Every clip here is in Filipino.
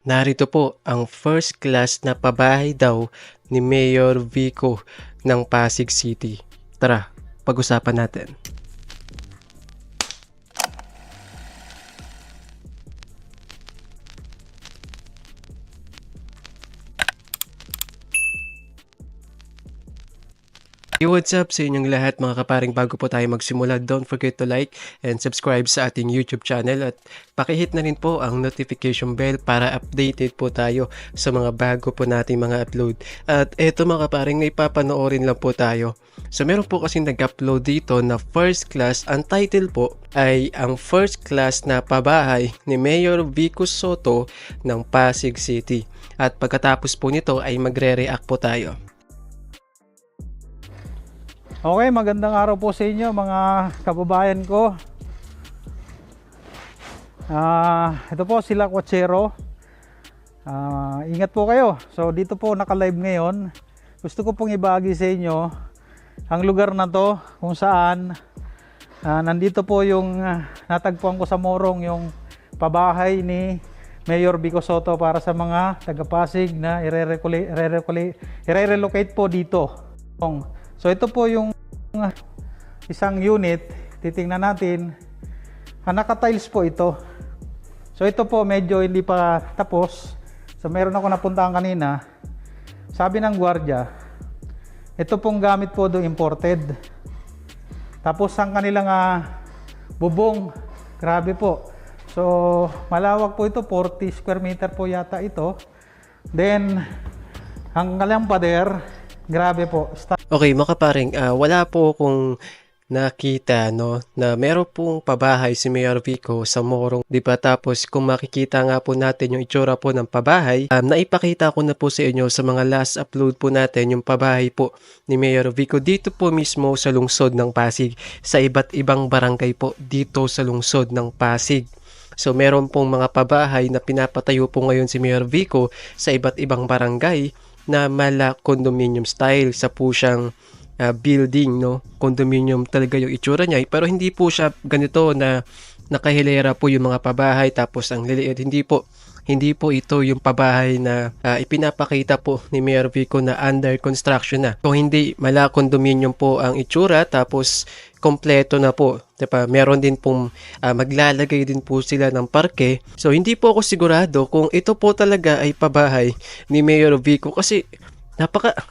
Narito po ang first class na pabahay daw ni Mayor Vico ng Pasig City. Tara, pag-usapan natin. Hey, what's up sa inyong lahat mga kaparing? Bago po tayo magsimula, don't forget to like and subscribe sa ating YouTube channel at pakihit na rin po ang notification bell para updated po tayo sa mga bago po nating mga upload. At eto mga kaparing, may papanoorin lang po tayo. So meron po kasing nag-upload dito na first class, ang title po ay ang first class na pabahay ni Mayor Vico Soto ng Pasig City. At pagkatapos po nito ay magre-react po tayo. Okay, magandang araw po sa inyo mga kababayan ko. Ito po sila Kwatsero. Ingat po kayo. So dito po naka-live ngayon. Gusto ko pong ibahagi sa inyo ang lugar na to kung saan nandito po yung natagpuan ko sa Morong, yung pabahay ni Mayor Vico Soto para sa mga taga-Pasig na i-relocate po dito. So ito po yung isang unit, titingnan natin. Naka-tiles po ito. So ito po medyo hindi pa tapos. So meron ako napuntahan kanina. Sabi ng gwardiya, ito pong gamit po do imported. Tapos ang kanilang bubong, grabe po. So malawak po ito, 40 square meter po yata ito. Then ang kanilang pader, grabe po. Okay, mga kaparing, wala po akong nakita na meron pong pabahay si Mayor Vico sa Morong, di ba? Tapos kung makikita nga po natin yung itsura po ng pabahay, naipakita ko na po sa inyo sa mga last upload po natin yung pabahay po ni Mayor Vico dito po mismo sa lungsod ng Pasig, sa iba't ibang barangay po dito sa lungsod ng Pasig. So meron pong mga pabahay na pinapatayo po ngayon si Mayor Vico sa iba't ibang barangay na mala condominium style, sa po siyang building, no? Condominium talaga yung itsura niya, pero hindi po siya ganito na nakahilera po yung mga pabahay tapos ang liliit. Hindi po ito yung pabahay na ipinapakita po ni Mayor Vico na under construction na. Kung hindi, mala condominium po ang itsura tapos kompleto na po. Diba? Meron din pong maglalagay din po sila ng parke. So hindi po ako sigurado kung ito po talaga ay pabahay ni Mayor Vico kasi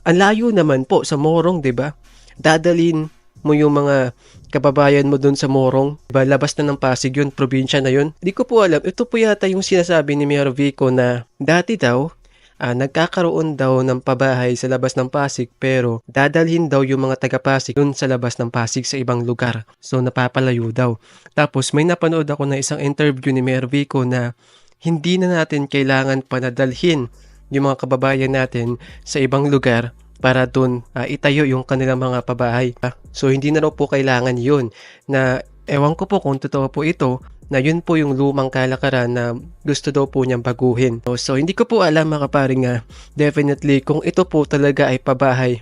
ang layo naman po sa Morong, 'di ba? Dadalhin mo yung mga kababayan mo doon sa Morong, diba? Labas na ng Pasig yun, probinsya na yun. Hindi ko po alam, ito po yata yung sinasabi ni Mayor Vico na dati daw, nagkakaroon daw ng pabahay sa labas ng Pasig pero dadalhin daw yung mga taga-Pasig doon sa labas ng Pasig sa ibang lugar. So napapalayo daw. Tapos may napanood ako na isang interview ni Mayor Vico na hindi na natin kailangan panadalhin yung mga kababayan natin sa ibang lugar para doon itayo yung kanilang mga pabahay. So hindi na raw po kailangan yun, na ewan ko po kung totoo po ito, na yun po yung lumang kalakaran na gusto daw po niyang baguhin. So hindi ko po alam mga kaparing definitely kung ito po talaga ay pabahay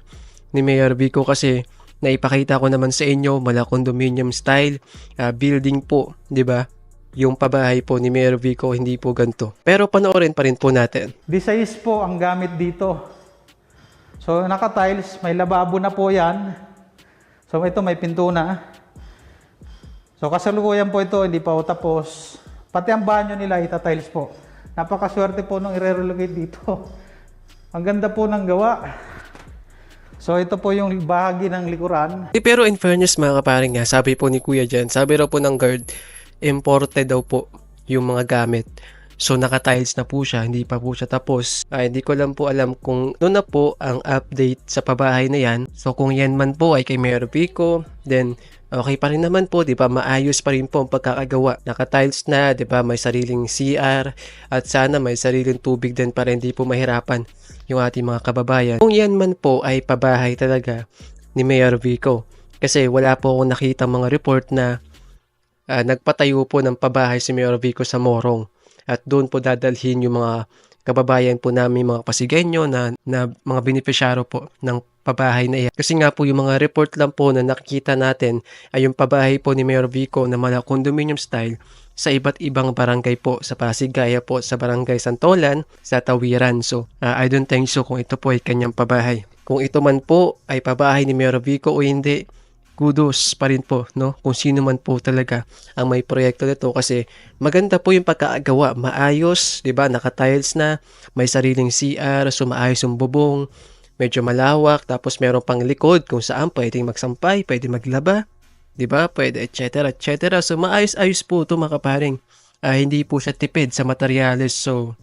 ni Mayor Vico kasi naipakita ko naman sa inyo mala condominium style building po, di ba? Yung pabahay po ni Mayor Vico hindi po ganito. Pero panoorin pa rin po natin. This po ang gamit dito. So naka-tiles, may lababo na po yan. So ito may pinto na. So kasalukuyan po ito, hindi pa po tapos. Pati ang banyo nila ita-tiles po. Napakaswerte po nung i-relocate dito. Ang ganda po ng gawa. So ito po yung bahagi ng likuran. Pero in fairness mga kaparing sabi po ni Kuya dyan, sabi raw po ng guard, imported daw po yung mga gamit. So naka-tiles na po siya, hindi pa po siya tapos. Hindi ko lang po alam kung noon na po ang update sa pabahay na yan. So kung yan man po ay kay Mayor Vico, then okay pa rin naman po, di ba? Maayos pa rin po ang pagkakagawa. Naka-tiles na, di ba? May sariling CR at sana may sariling tubig din para hindi po mahirapan yung ating mga kababayan. Kung yan man po ay pabahay talaga ni Mayor Vico. Kasi wala po akong nakita mga report na nagpatayo po ng pabahay si Mayor Vico sa Morong. At doon po dadalhin yung mga kababayan po namin, mga Pasigenyo na mga benepisyaro po ng pabahay na iyan. Kasi nga po yung mga report lang po na nakikita natin ay yung pabahay po ni Mayor Vico na mga condominium style sa iba't ibang barangay po sa Pasig, gaya po sa Barangay Santolan, sa Tawiran. So, I don't think so kung ito po ay kanyang pabahay. Kung ito man po ay pabahay ni Mayor Vico o hindi, kudos pa rin po, no? Kung sino man po talaga ang may proyekto nito, kasi maganda po yung pagkakagawa, maayos, 'di ba? Naka-tiles na, may sariling CR, so maayos yung bubong, medyo malawak, tapos meron pang likod kung saan pwedeng magsampay, pwedeng maglaba, 'di ba? Pwede etc. etc. So maayos-ayos po 'to, mga kaparing. Hindi po siya tipid sa materyales, so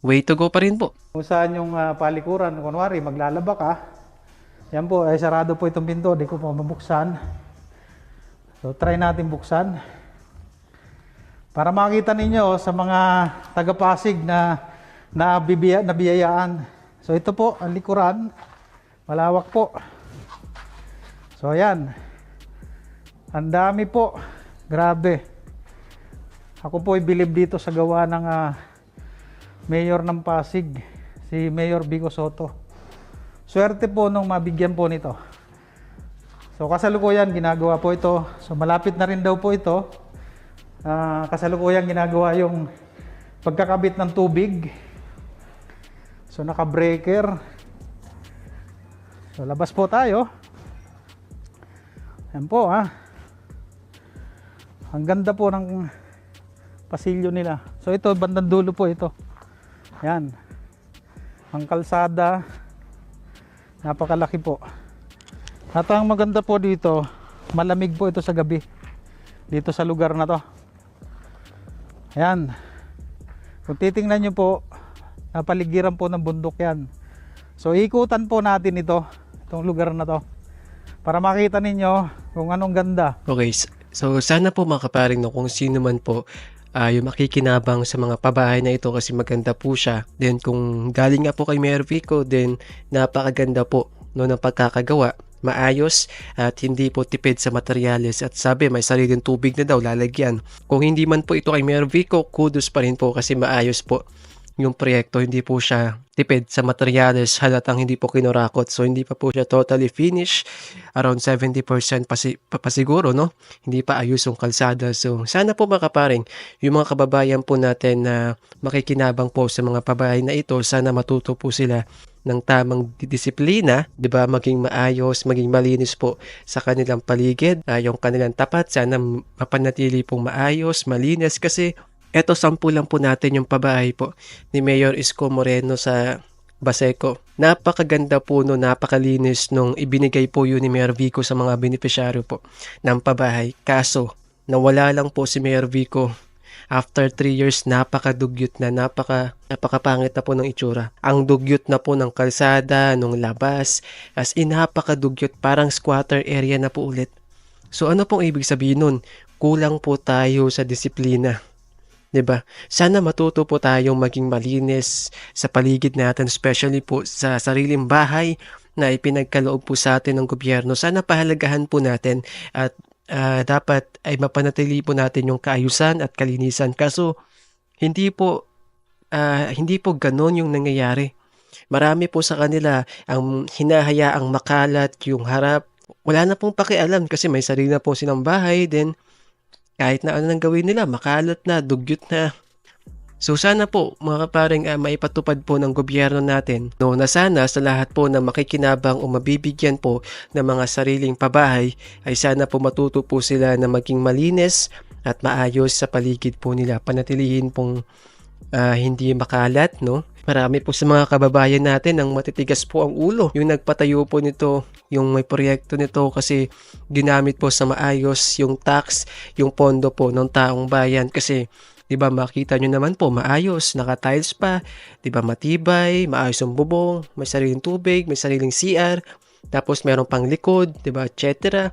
way to go pa rin po. Kung saan yung palikuran, kunwari maglalaba ka, yan po, ay sarado po itong pinto, di ko po mabuksan. So try natin buksan. Para makita ninyo sa mga taga-Pasig na nabiyayaan. So ito po, ang likuran, malawak po. So ayan, ang dami po, grabe. Ako po ay bilib dito sa gawa ng Mayor ng Pasig, si Mayor Vico Soto. Swerte po nung mabigyan po nito. So kasalukuyan ginagawa po ito. So malapit na rin daw po ito. Kasalukuyan ginagawa yung pagkakabit ng tubig. So naka-breaker. So labas po tayo. Ayan po Ang ganda po ng pasilyo nila. So ito, bandang dulo po ito. Ayan. Ang kalsada, napakalaki po. At ang maganda po dito, malamig po ito sa gabi dito sa lugar na to. Ayan, kung titingnan nyo po, napaligiran po ng bundok yan. So ikutan po natin itong lugar na to, para makita ninyo kung anong ganda. Okay, so sana po, mga kaparing, no, kung sino man po yung makikinabang sa mga pabahay na ito, kasi maganda po siya. Then kung galing nga po kay Mayor Vico, then napakaganda po, no, ng pagkakagawa, maayos at hindi po tipid sa materyales, at sabi may sariling tubig na daw lalagyan. Kung hindi man po ito kay Mayor Vico, kudos pa rin po, kasi maayos po yung proyekto, hindi po siya tipid sa materyales, halatang hindi po kinurakot. So hindi pa po siya totally finished, around 70% pa siguro, no? Hindi pa ayos yung kalsada. So sana po, mga kaparing, yung mga kababayan po natin na makikinabang po sa mga pabahay na ito, sana matuto po sila ng tamang disiplina, 'di ba? Maging maayos, maging malinis po sa kanilang paligid, yung kanilang tapat, sana mapanatili pong maayos, malinis, kasi eto, sample lang po natin yung pabahay po ni Mayor Isko Moreno sa Baseco. Napakaganda po, no, napakalinis nung ibinigay po yun ni Mayor Vico sa mga beneficiaryo po ng pabahay. Kaso, nawala lang po si Mayor Vico. After 3 years, napakadugyot na, napakapangit na po ng itsura. Ang dugyot na po ng kalsada, nung labas, as in napakadugyot, parang squatter area na po ulit. So ano pong ibig sabihin nun? Kulang po tayo sa disiplina. 'Di ba? Sana matuto po tayong maging malinis sa paligid natin, especially po sa sariling bahay na ipinagkaloob po sa atin ng gobyerno. Sana pahalagahan po natin, at dapat ay mapanatili po natin yung kaayusan at kalinisan. Kaso hindi po ganoon yung nangyayari. Marami po sa kanila ang hinahayaang makalat yung harap. Wala na pong pakialam, kasi may sarili na po silang bahay, then kahit na ano nang gawin nila, makalat na, dugyot na. So sana po, mga kaparing, maipatupad po ng gobyerno natin, no, na sana sa lahat po na makikinabang o mabibigyan po ng mga sariling pabahay, ay sana po matuto po sila na maging malinis at maayos sa paligid po nila. Panatilihin pong hindi makalat, no? Marami po sa mga kababayan natin ang matitigas po ang ulo. Yung nagpatayo po nito, yung may proyekto nito, kasi ginamit po sa maayos yung tax, yung pondo po ng taong bayan. Kasi 'di ba, makita nyo naman po, maayos, naka-tiles pa, 'di ba, matibay, maayos yung bubong, may sariling tubig, may sariling CR, tapos meron pang likod, 'di ba, etc.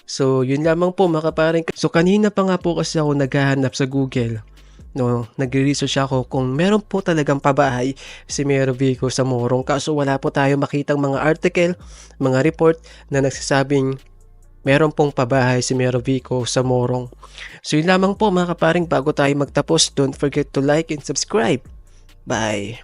So yun lamang po, mga kaparing. So kanina pa nga po kasi ako naghahanap sa Google, no, nagre-research ako kung meron po talagang pabahay si Mayor Vico sa Morong. Kaso wala po tayo makitang mga article, mga report na nagsasabing meron pong pabahay si Mayor Vico sa Morong. So yun lamang po, mga kaparing, bago tayo magtapos, don't forget to like and subscribe. Bye!